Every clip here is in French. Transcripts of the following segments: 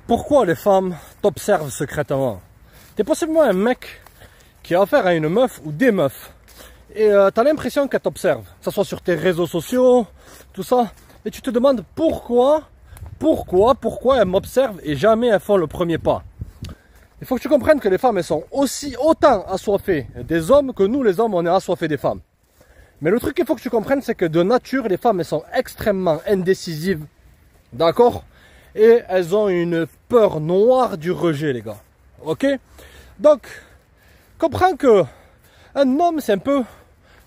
Pourquoi les femmes t'observent secrètement? T'es possiblement un mec qui a affaire à une meuf ou des meufs. Et t'as l'impression qu'elle t'observe. Que ce soit sur tes réseaux sociaux, tout ça. Et tu te demandes pourquoi elles m'observent et jamais elles font le premier pas. Il faut que tu comprennes que les femmes, elles sont autant assoiffées des hommes que nous, les hommes, on est assoiffés des femmes. Mais le truc qu'il faut que tu comprennes, c'est que de nature, les femmes, elles sont extrêmement indécisives. D'accord? Et elles ont une peur noire du rejet, les gars. Ok? Donc, comprends que un homme, c'est un peu,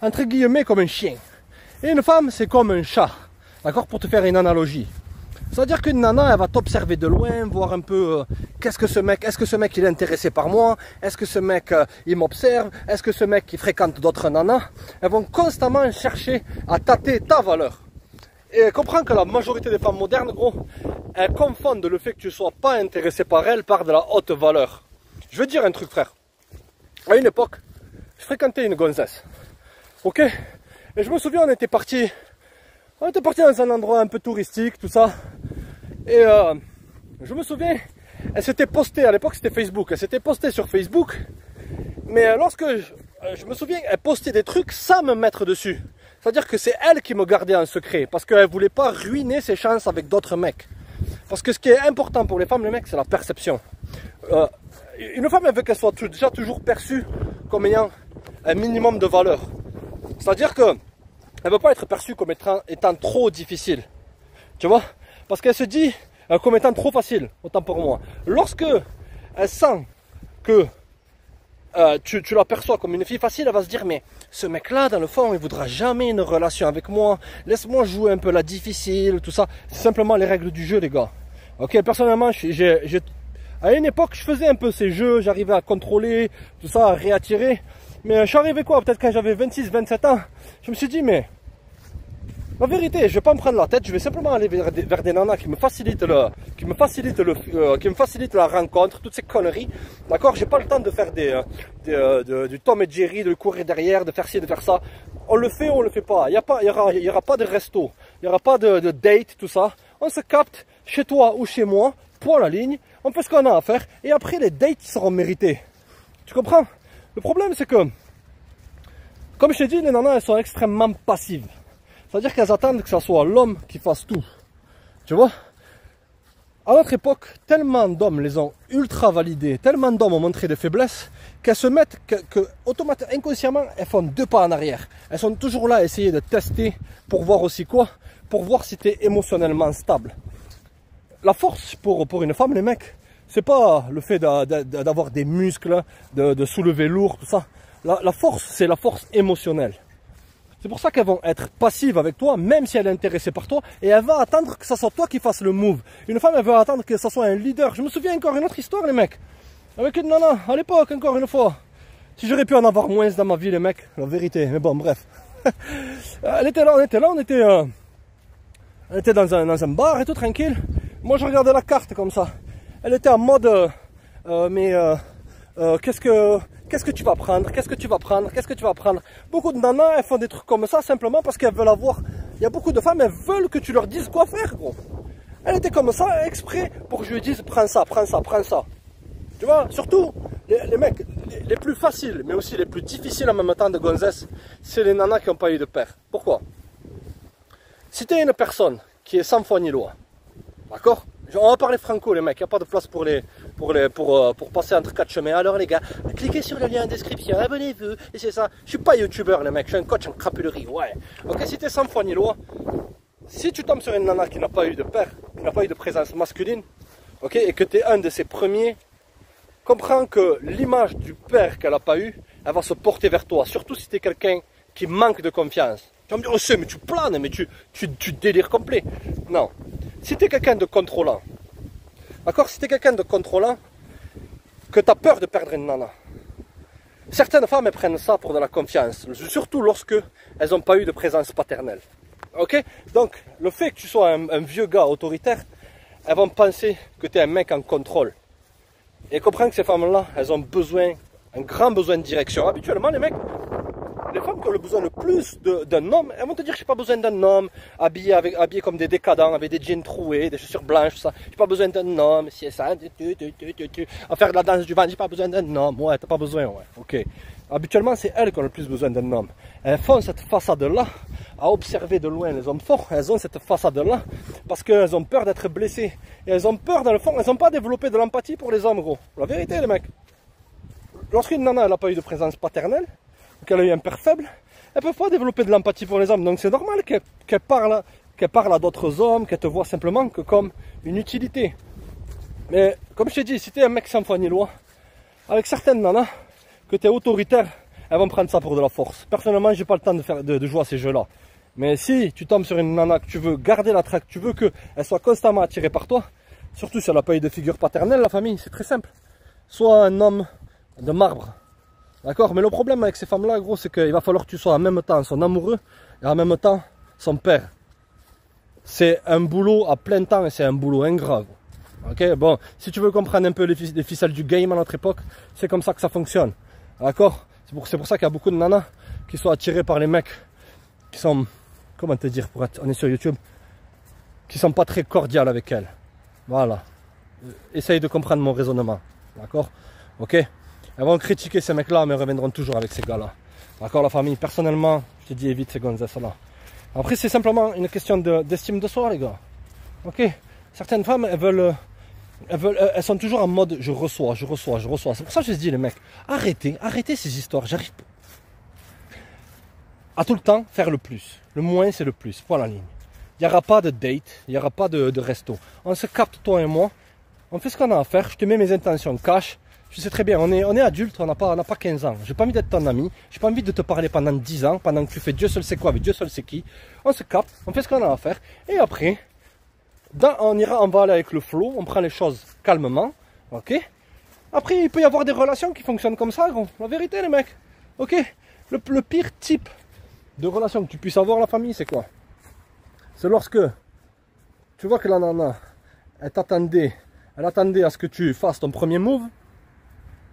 entre guillemets, comme un chien. Et une femme, c'est comme un chat. D'accord? Pour te faire une analogie. C'est-à-dire qu'une nana, elle va t'observer de loin, voir un peu est-ce que ce mec il est intéressé par moi? Est-ce que ce mec il m'observe? Est-ce que ce mec il fréquente d'autres nanas? Elles vont constamment chercher à tâter ta valeur. Et comprends que la majorité des femmes modernes, gros, elles confondent le fait que tu ne sois pas intéressé par elles par de la haute valeur. Je veux dire un truc, frère. À une époque, je fréquentais une gonzesse. Ok? Et je me souviens, on était parti dans un endroit un peu touristique, tout ça. Et je me souviens, elle s'était postée, à l'époque c'était Facebook, elle s'était postée sur Facebook. Mais lorsque je me souviens, elle postait des trucs sans me mettre dessus. C'est-à-dire que c'est elle qui me gardait en secret. Parce qu'elle ne voulait pas ruiner ses chances avec d'autres mecs. Parce que ce qui est important pour les femmes, les mecs, c'est la perception. Une femme, elle veut qu'elle soit déjà toujours perçue comme ayant un minimum de valeur. C'est-à-dire que elle ne veut pas être perçue comme étant trop difficile. Tu vois? Parce qu'elle se dit comme étant trop facile, autant pour moi. Lorsque elle sent que tu l'aperçois comme une fille facile, elle va se dire, mais ce mec-là, dans le fond, il ne voudra jamais une relation avec moi. Laisse-moi jouer un peu la difficile, tout ça. C'est simplement les règles du jeu, les gars. Ok, personnellement, à une époque, je faisais un peu ces jeux, j'arrivais à contrôler, tout ça, à réattirer. Mais je suis arrivé quoi, peut-être quand j'avais 26, 27 ans, je me suis dit, mais la vérité, je ne vais pas me prendre la tête, je vais simplement aller vers des nanas qui me facilitent la rencontre, toutes ces conneries. D'accord? J'ai pas le temps de faire du Tom et Jerry, de courir derrière, de faire ci, de faire ça. On le fait ou on le fait pas. Il y aura pas de resto, il n'y aura pas de date, tout ça. On se capte chez toi ou chez moi, point la ligne, on fait ce qu'on a à faire et après les dates seront méritées. Tu comprends? Le problème c'est que, comme je t'ai dit, les nanas elles sont extrêmement passives. C'est-à-dire qu'elles attendent que ce soit l'homme qui fasse tout. Tu vois? À notre époque, tellement d'hommes les ont ultra validés, tellement d'hommes ont montré des faiblesses, qu'elles se mettent, automatiquement, inconsciemment, elles font 2 pas en arrière. Elles sont toujours là à essayer de tester pour voir aussi quoi? Pour voir si tu es émotionnellement stable. La force pour une femme, les mecs, c'est pas le fait d'avoir des muscles, de soulever lourd, tout ça. La force, c'est la force émotionnelle. C'est pour ça qu'elles vont être passives avec toi, même si elle est intéressée par toi, et elle va attendre que ce soit toi qui fasses le move. Une femme, elle veut attendre que ce soit un leader. Je me souviens encore une autre histoire, les mecs. Avec une nana, à l'époque, encore une fois. Si j'aurais pu en avoir moins dans ma vie, les mecs, la vérité, mais bon, bref. Elle était là, on était dans un bar et tout, tranquille. Moi, je regardais la carte comme ça. Elle était en mode, qu'est-ce que tu vas prendre? Qu'est-ce que tu vas prendre? Qu'est-ce que tu vas prendre? Beaucoup de nanas, elles font des trucs comme ça simplement parce qu'elles veulent avoir. Il y a beaucoup de femmes, elles veulent que tu leur dises quoi faire, gros. Elle était comme ça, exprès, pour que je lui dise prends ça, prends ça, prends ça. Tu vois, surtout, les mecs, les plus faciles, mais aussi les plus difficiles en même temps de gonzesse, c'est les nanas qui n'ont pas eu de père. Pourquoi? Si tu es une personne qui est sans foi ni loi, d'accord? On va parler franco, les mecs, il n'y a pas de place pour passer entre 4 chemins. Alors les gars, cliquez sur le lien en description, abonnez-vous, et c'est ça. Je suis pas youtubeur, les mecs, je suis un coach en crapulerie, ouais. Ok, si tu es sans foi ni loi, si tu tombes sur une nana qui n'a pas eu de père, qui n'a pas eu de présence masculine, ok, et que tu es un de ses premiers, comprends que l'image du père qu'elle n'a pas eu, elle va se porter vers toi, surtout si tu es quelqu'un qui manque de confiance. Tu vas me dire, oh c'est, mais tu planes, mais tu délires complet. Non. Si tu es quelqu'un de contrôlant, d'accord? Si tu es quelqu'un de contrôlant, que tu as peur de perdre une nana. Certaines femmes, elles prennent ça pour de la confiance, surtout lorsque elles n'ont pas eu de présence paternelle. Ok? Donc, le fait que tu sois un vieux gars autoritaire, elles vont penser que tu es un mec en contrôle. Et comprends que ces femmes-là, elles ont besoin, un grand besoin de direction. Habituellement, les les femmes qui ont le besoin le plus d'un homme, elles vont te dire j'ai pas besoin d'un homme habillé comme des décadents, avec des jeans troués, des chaussures blanches, tout ça. J'ai pas besoin d'un homme, c'est ça, à faire de la danse du ventre, j'ai pas besoin d'un homme. Ouais, t'as pas besoin, ouais, ok. Habituellement, c'est elles qui ont le plus besoin d'un homme. Elles font cette façade-là, à observer de loin les hommes forts. Elles ont cette façade-là parce qu'elles ont peur d'être blessées. Et elles ont peur, dans le fond, elles n'ont pas développé de l'empathie pour les hommes, gros. La vérité, les mecs. Lorsqu'une nana, elle n'a pas eu de présence paternelle, qu'elle a eu un père faible, elle ne peut pas développer de l'empathie pour les hommes. Donc c'est normal qu'elle parle à d'autres hommes, qu'elle te voit simplement que comme une utilité. Mais comme je t'ai dit, si tu es un mec sans foi ni loi, avec certaines nanas, que tu es autoritaire, elles vont prendre ça pour de la force. Personnellement, j'ai pas le temps de jouer à ces jeux-là. Mais si tu tombes sur une nana que tu veux garder la traque, tu veux qu'elle soit constamment attirée par toi, surtout si elle n'a pas eu de figure paternelle, la famille, c'est très simple. Soit un homme de marbre. D'accord? Mais le problème avec ces femmes-là, gros, c'est qu'il va falloir que tu sois en même temps son amoureux et en même temps son père. C'est un boulot à plein temps et c'est un boulot ingrat. Ok? Bon, si tu veux comprendre un peu les ficelles du game à notre époque, c'est comme ça que ça fonctionne. D'accord? C'est pour ça qu'il y a beaucoup de nanas qui sont attirées par les mecs qui sont, comment te dire, on est sur YouTube, qui sont pas très cordiales avec elles. Voilà. Essaye de comprendre mon raisonnement. D'accord? Ok? Elles vont critiquer ces mecs-là, mais elles reviendront toujours avec ces gars-là. D'accord, la famille? Personnellement, je te dis évite ces gonzesses-là. Après, c'est simplement une question d'estime de soi, les gars. Ok? Certaines femmes, elles sont toujours en mode je reçois. C'est pour ça que je te dis, les mecs, arrêtez ces histoires. J'arrive à tout le temps faire le plus. Le moins, c'est le plus. Point la ligne. Il n'y aura pas de date, il n'y aura pas de resto. On se capte, toi et moi. On fait ce qu'on a à faire. Je te mets mes intentions cash. Je sais très bien, on est adulte, on n'a pas 15 ans. J'ai pas envie d'être ton ami. J'ai pas envie de te parler pendant 10 ans, pendant que tu fais Dieu seul sait quoi avec Dieu seul sait qui. On se capte, on fait ce qu'on a à faire. Et après, on va aller avec le flow, on prend les choses calmement. Ok? Après, il peut y avoir des relations qui fonctionnent comme ça, gros. La vérité, les mecs. Ok? Le pire type de relation que tu puisses avoir, la famille, c'est quoi? C'est lorsque tu vois que la nana, elle attendait à ce que tu fasses ton premier move.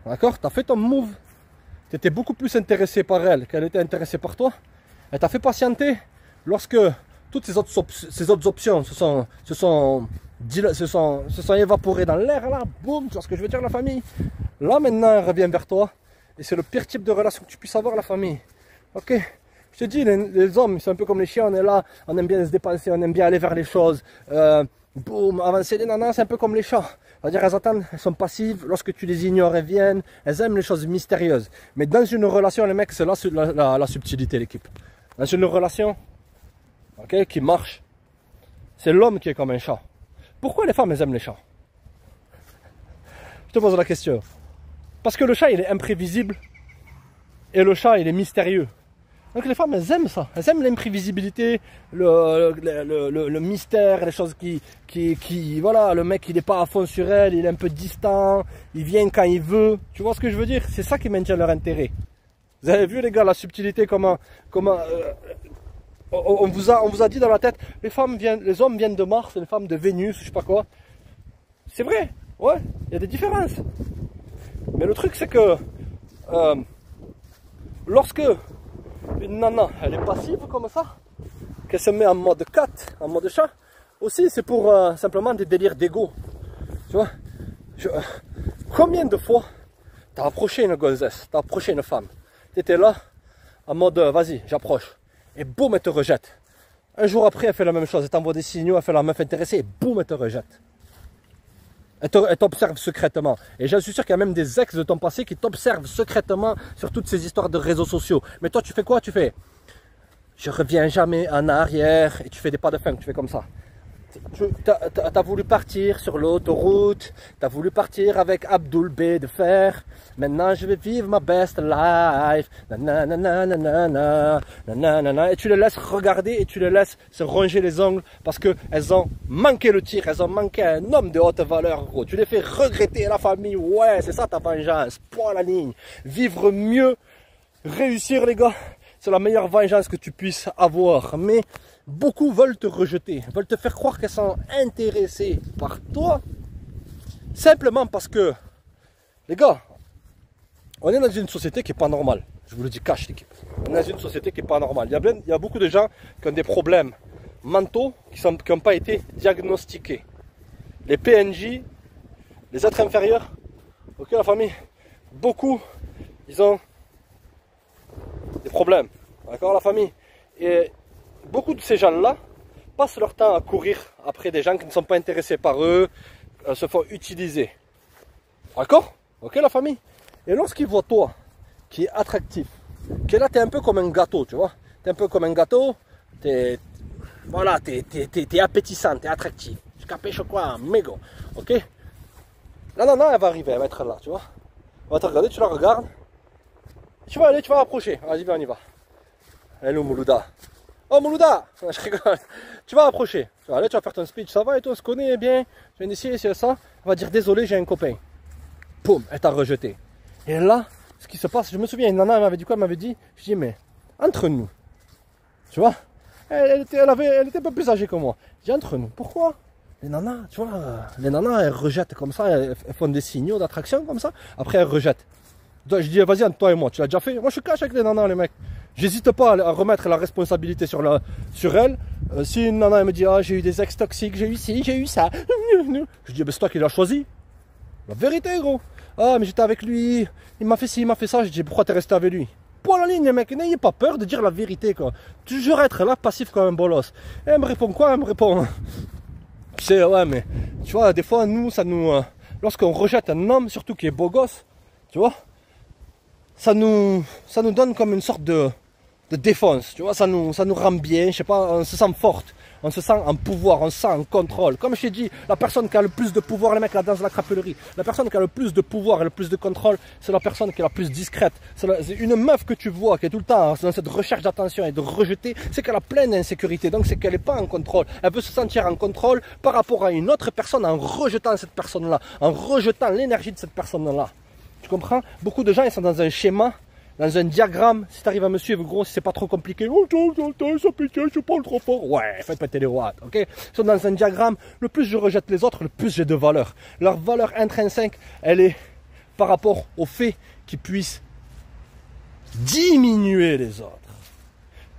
D'accord? Tu as fait ton move. Tu étais beaucoup plus intéressé par elle qu'elle était intéressée par toi. Elle t'a fait patienter lorsque toutes ces autres options se sont évaporées dans l'air. Là, boum, tu vois ce que je veux dire, la famille? Là, maintenant, elle revient vers toi. Et c'est le pire type de relation que tu puisses avoir, la famille. Ok? Je te dis, les hommes, c'est un peu comme les chiens. On est là, on aime bien se dépenser, on aime bien aller vers les choses. Boum, avancer. Les nanas, c'est un peu comme les chats. C'est-à-dire, elles attendent, elles sont passives. Lorsque tu les ignores, elles viennent. Elles aiment les choses mystérieuses. Mais dans une relation, les mecs, c'est là la subtilité, l'équipe. Dans une relation, ok, qui marche, c'est l'homme qui est comme un chat. Pourquoi les femmes, elles aiment les chats? Je te pose la question. Parce que le chat, il est imprévisible. Et le chat, il est mystérieux. Donc les femmes, elles aiment ça. Elles aiment l'imprévisibilité, le mystère, les choses voilà, le mec, il n'est pas à fond sur elle, il est un peu distant, il vient quand il veut. Tu vois ce que je veux dire? C'est ça qui maintient leur intérêt. Vous avez vu, les gars, la subtilité, comment on vous a dit dans la tête, les hommes viennent de Mars, les femmes de Vénus, je sais pas quoi. C'est vrai, ouais, il y a des différences. Mais le truc, c'est que lorsque une nana, elle est passive comme ça, qu'elle se met en mode cat, en mode chat, aussi c'est pour simplement des délires d'ego. Tu vois, combien de fois t'as approché une gonzesse, t'as approché une femme, t'étais là, en mode vas-y, j'approche, et boum, elle te rejette. Un jour après, elle fait la même chose, elle t'envoie des signaux, elle fait la meuf intéressée, et boum, elle te rejette. Elle t'observe secrètement. Et je suis sûr qu'il y a même des ex de ton passé qui t'observent secrètement sur toutes ces histoires de réseaux sociaux. Mais toi, tu fais quoi? Tu fais je reviens jamais en arrière. Et tu fais des pas de funk, tu fais comme ça. Tu as voulu partir sur l'autoroute. Tu as voulu partir avec Abdoul B de fer. Maintenant, je vais vivre ma best life. Et tu les laisses regarder et tu les laisses se ronger les ongles parce qu'elles ont manqué le tir. Elles ont manqué un homme de haute valeur, gros. Tu les fais regretter la famille. Ouais, c'est ça ta vengeance. Point à la ligne. Vivre mieux, réussir, les gars. C'est la meilleure vengeance que tu puisses avoir. Mais beaucoup veulent te rejeter, veulent te faire croire qu'elles sont intéressées par toi. Simplement parce que, les gars, on est dans une société qui n'est pas normale. Je vous le dis cash, l'équipe. On est dans une société qui n'est pas normale. Il y a beaucoup de gens qui ont des problèmes mentaux qui n'ont pas été diagnostiqués. Les PNJ, les êtres inférieurs, ok la famille, beaucoup, ils ont des problèmes. D'accord la famille? Et beaucoup de ces gens-là passent leur temps à courir après des gens qui ne sont pas intéressés par eux, se font utiliser. D'accord? Ok la famille? Et lorsqu'ils voient toi, qui est attractif, qui est là, tu es un peu comme un gâteau, tu vois? Tu es un peu comme un gâteau, voilà, t'es appétissant, t'es attractif. Tu capiches quoi? Méga. Ok? La nana, elle va arriver, elle va être là, tu vois? Elle va te regarder, tu la regardes. Tu vas aller, tu vas approcher. Vas-y, viens, on y va. Hello Moulouda. Oh Moulouda! Je rigole. Tu vas approcher. Tu vas aller, tu vas faire ton speech. Ça va et toi, on se connaît bien. Je viens d'ici, c'est ça. Elle va dire désolé, j'ai un copain. Poum, elle t'a rejeté. Et là, ce qui se passe, je me souviens, une nana, elle m'avait dit quoi? Elle m'avait dit, je dis, mais entre nous, tu vois, elle était un peu plus âgée que moi. Je dis, entre nous, pourquoi? Les nanas, tu vois, les nanas, elles rejettent comme ça, elles font des signaux d'attraction comme ça, après elles rejettent. Je dis, vas-y, entre toi et moi, tu l'as déjà fait? Moi, je suis cash avec les nanas, les mecs. J'hésite pas à remettre la responsabilité sur elle. Si une nana, elle me dit, ah, j'ai eu des ex toxiques, j'ai eu ci, j'ai eu ça. Je dis, ben, c'est toi qui l'as choisi. La vérité, gros. Ah, mais j'étais avec lui, il m'a fait ci, il m'a fait ça. Je dis, pourquoi t'es resté avec lui? Pour la ligne, les mecs, n'ayez pas peur de dire la vérité, quoi. Toujours être là, passif comme un bolos. Et elle me répond quoi? Elle me répond, tu sais, ouais, mais, tu vois, des fois, nous, lorsqu'on rejette un homme, surtout qui est beau gosse, tu vois, ça nous donne comme une sorte de défense, tu vois, ça nous rend bien, je sais pas, on se sent forte. On se sent en pouvoir, on se sent en contrôle. Comme je t'ai dit, la personne qui a le plus de pouvoir, les mecs là dans la crapulerie, la personne qui a le plus de pouvoir et le plus de contrôle, c'est la personne qui est la plus discrète. C'est une meuf que tu vois, qui est tout le temps dans cette recherche d'attention et de rejeter, c'est qu'elle a plein d'insécurité. Donc c'est qu'elle n'est pas en contrôle. Elle veut se sentir en contrôle par rapport à une autre personne en rejetant cette personne-là, en rejetant l'énergie de cette personne-là. Tu comprends? Beaucoup de gens, ils sont dans un schéma, dans un diagramme. Si tu arrives à me suivre, gros, si c'est pas trop compliqué, oh, ça pitié, je parle trop fort. Ouais, faites péter les watts, ok? Ils sont dans un diagramme. Le plus je rejette les autres, le plus j'ai de valeur. Leur valeur intrinsèque, elle est par rapport au fait qu'ils puissent diminuer les autres.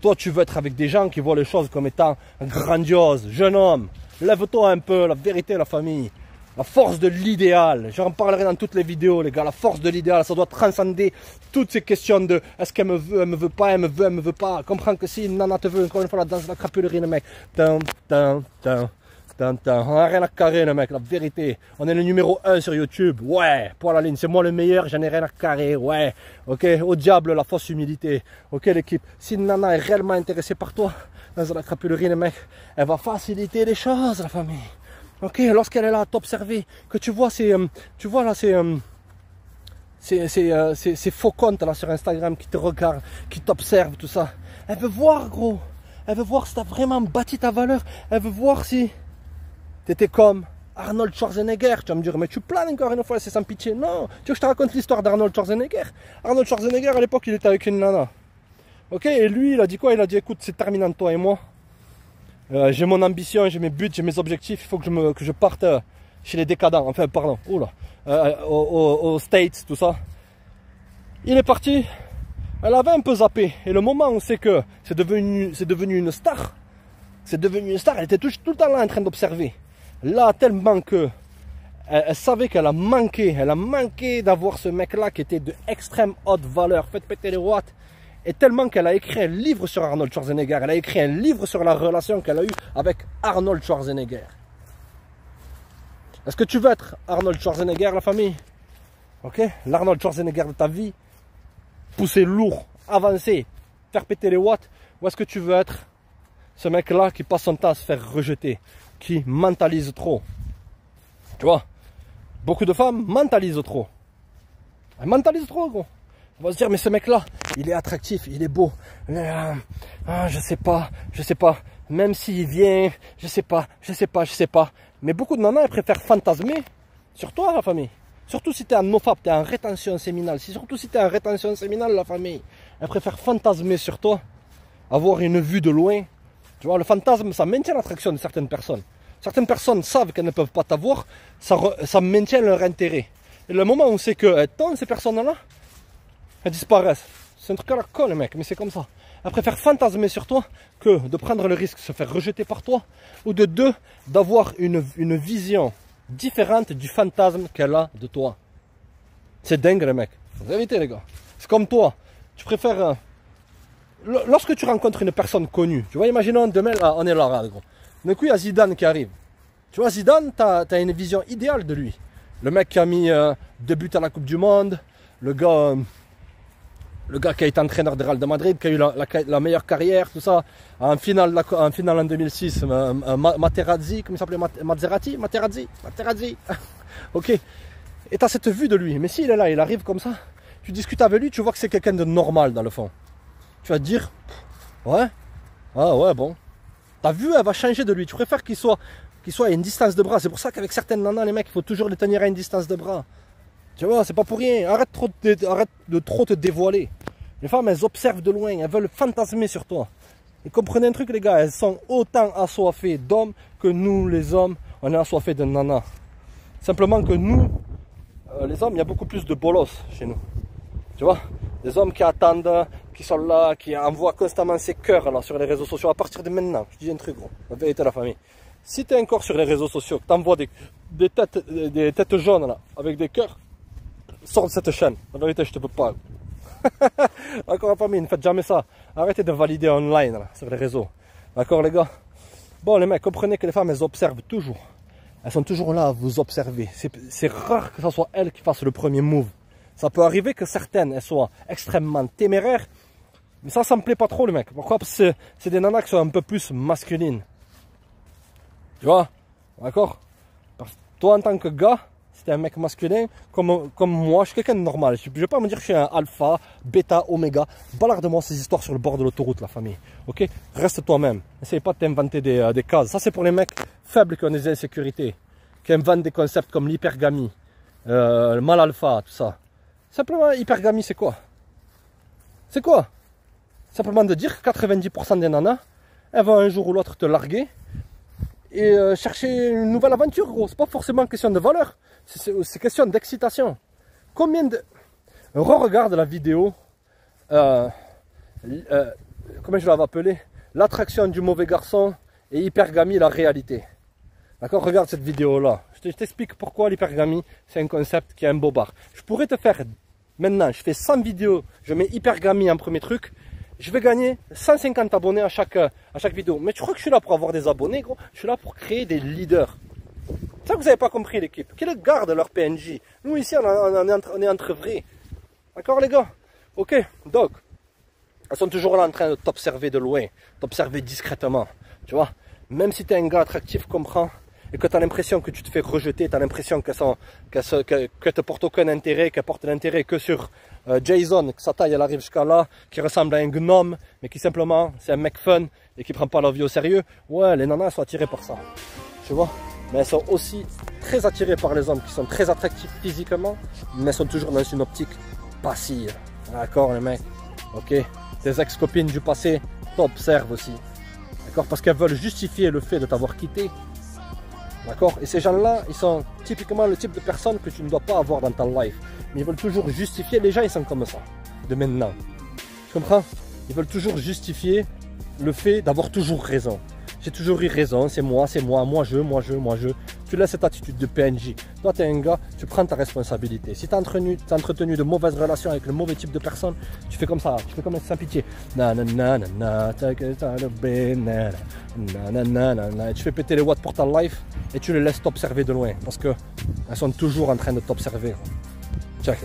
Toi, tu veux être avec des gens qui voient les choses comme étant grandioses. Jeune homme, lève-toi un peu, la vérité, la famille. La force de l'idéal, j'en parlerai dans toutes les vidéos les gars, la force de l'idéal, ça doit transcender toutes ces questions de est-ce qu'elle me veut pas, elle me veut pas. Comprends que si une nana te veut, encore une fois, la danse de la crapulerie, le mec. On a rien à carrer, le mec, la vérité. On est le numéro 1 sur YouTube, ouais, pour la ligne, c'est moi le meilleur, j'en ai rien à carrer, ouais. Ok, au diable, la fausse humilité. Ok l'équipe, si une nana est réellement intéressée par toi, dans la crapulerie, le mec, elle va faciliter les choses, la famille. Ok, lorsqu'elle est là à t'observer, que tu vois ces faux comptes là sur Instagram qui te regardent, qui t'observent, tout ça. Elle veut voir, gros. Elle veut voir si tu as vraiment bâti ta valeur. Elle veut voir si tu étais comme Arnold Schwarzenegger. Tu vas me dire, mais tu planes encore une fois, c'est sans pitié. Non, tu veux que je te raconte l'histoire d'Arnold Schwarzenegger? Arnold Schwarzenegger, à l'époque, il était avec une nana. Ok, et lui, il a dit quoi? Il a dit, écoute, c'est terminant, toi et moi. J'ai mon ambition, j'ai mes buts, j'ai mes objectifs, il faut que je parte chez les décadents, enfin pardon, aux States, tout ça. Il est parti, elle avait un peu zappé, et le moment où c'est que c'est devenu une star, elle était tout le temps là en train d'observer. Là, tellement que elle savait qu'elle a manqué d'avoir ce mec-là qui était de extrême haute valeur, faites péter les watts. Et tellement qu'elle a écrit un livre sur Arnold Schwarzenegger. Elle a écrit un livre sur la relation qu'elle a eue avec Arnold Schwarzenegger. Est-ce que tu veux être Arnold Schwarzenegger, la famille? Ok? L'Arnold Schwarzenegger de ta vie? Pousser lourd, avancer, faire péter les watts? Ou est-ce que tu veux être ce mec-là qui passe son temps à se faire rejeter? Qui mentalise trop? Tu vois? Beaucoup de femmes mentalisent trop. Elles mentalisent trop, gros. On va se dire, mais ce mec-là, il est attractif, il est beau. Je sais pas. Même s'il vient, je sais pas. Mais beaucoup de nanas, elles préfèrent fantasmer sur toi, la famille. Surtout si tu es en nofap, tu es en rétention séminale. Surtout si tu es en rétention séminale, la famille. Elles préfèrent fantasmer sur toi, avoir une vue de loin. Tu vois, le fantasme, ça maintient l'attraction de certaines personnes. Certaines personnes savent qu'elles ne peuvent pas t'avoir, ça maintient leur intérêt. Et le moment où c'est qu'elles tombent, ces personnes-là, elles disparaissent. C'est un truc à la con, les mecs, mais c'est comme ça. Elle préfère fantasmer sur toi que de prendre le risque de se faire rejeter par toi, ou de deux, d'avoir une vision différente du fantasme qu'elle a de toi. C'est dingue, les mecs. Faut éviter, les gars. C'est comme toi. Tu préfères... lorsque tu rencontres une personne connue, tu vois, imaginons demain, là, on est là, gros. D'un coup, il y a Zidane qui arrive. Tu vois, Zidane, tu as une vision idéale de lui. Le mec qui a mis 2 buts à la Coupe du Monde, le gars qui a été entraîneur de Real de Madrid, qui a eu la meilleure carrière, tout ça. En finale en 2006, Materazzi, comment il s'appelait, Materazzi. Ok. Et tu as cette vue de lui. Mais s'il est là, il arrive comme ça, tu discutes avec lui, tu vois que c'est quelqu'un de normal dans le fond. Tu vas te dire, ouais, ah ouais, bon. Ta vue, elle va changer de lui. Tu préfères qu'il soit à une distance de bras. C'est pour ça qu'avec certaines nanas, les mecs, il faut toujours les tenir à une distance de bras. Tu vois, c'est pas pour rien. Arrête de trop te dévoiler. Les femmes, elles observent de loin. Elles veulent fantasmer sur toi. Et comprenez un truc, les gars. Elles sont autant assoiffées d'hommes que nous, les hommes, on est assoiffés de nanas. Simplement que nous, les hommes, il y a beaucoup plus de bolos chez nous. Tu vois, des hommes qui attendent, qui sont là, qui envoient constamment ces cœurs là, sur les réseaux sociaux. À partir de maintenant, je dis un truc, gros. La vérité de la famille. Si tu es encore sur les réseaux sociaux, que tu envoies des têtes jaunes là, avec des cœurs, sors de cette chaîne. La vérité, je te peux pas. D'accord, la famille, ne faites jamais ça. Arrêtez de valider online là, sur les réseaux. D'accord, les gars? Bon, les mecs, comprenez que les femmes, elles observent toujours. Elles sont toujours là à vous observer. C'est rare que ce soit elles qui fassent le premier move. Ça peut arriver que certaines, elles soient extrêmement téméraires. Mais ça me plaît pas trop, les mecs. Pourquoi? Parce que c'est des nanas qui sont un peu plus masculines. Tu vois? D'accord? Toi, en tant que gars, si t'es un mec masculin, comme moi, je suis quelqu'un de normal. Je vais pas me dire que je suis un alpha, bêta, oméga. Balarde-moi ces histoires sur le bord de l'autoroute, la famille. Ok? Reste toi-même. Essaye pas de t'inventer des cases. Ça, c'est pour les mecs faibles qui ont des insécurités. Qui inventent des concepts comme l'hypergamie, le mal alpha, tout ça. Simplement, hypergamie, c'est quoi? C'est quoi? Simplement de dire que 90% des nanas, elles vont un jour ou l'autre te larguer et chercher une nouvelle aventure, gros. C'est pas forcément question de valeur, c'est question d'excitation. Combien de... Re-regarde la vidéo, comment je l'avais appelé, l'attraction du mauvais garçon et hypergamie, la réalité. D'accord? Regarde cette vidéo-là. Je t'explique pourquoi l'hypergamie, c'est un concept qui est un bobard. Je pourrais te faire, maintenant, je fais 100 vidéos, je mets hypergamie en premier truc, je vais gagner 150 abonnés à chaque vidéo. Mais tu crois que je suis là pour avoir des abonnés, gros? Je suis là pour créer des leaders. C'est ça que vous n'avez pas compris, l'équipe. Qu'ils gardent leur PNJ. Nous, ici, on est entre vrais. D'accord, les gars? Ok, donc, elles sont toujours là en train de t'observer de loin, t'observer discrètement. Tu vois? Même si tu es un gars attractif, comprends, et que tu as l'impression que tu te fais rejeter, tu as l'impression qu'elle te porte aucun intérêt, qu'elle porte l'intérêt que sur Jason, que sa taille elle arrive jusqu'à là, qui ressemble à un gnome, mais qui simplement c'est un mec fun et qui prend pas la vie au sérieux. Ouais, les nanas elles sont attirées par ça, tu vois. Mais elles sont aussi très attirées par les hommes qui sont très attractifs physiquement, mais elles sont toujours dans une optique passive. D'accord, les mecs? Ok. Tes ex-copines du passé t'observent aussi. D'accord? Parce qu'elles veulent justifier le fait de t'avoir quitté. D'accord? Et ces gens-là, ils sont typiquement le type de personnes que tu ne dois pas avoir dans ta life. Mais ils veulent toujours justifier. Les gens, ils sont comme ça. De maintenant. Tu comprends? Ils veulent toujours justifier le fait d'avoir toujours raison. J'ai toujours eu raison, c'est moi, moi je. Tu laisses cette attitude de PNJ. Toi, tu es un gars, tu prends ta responsabilité. Si tu as entretenu de mauvaises relations avec le mauvais type de personne, tu fais comme ça, tu fais comme sans pitié. Tu fais péter les watts pour ta life et tu les laisses t'observer de loin parce qu'elles sont toujours en train de t'observer. Check.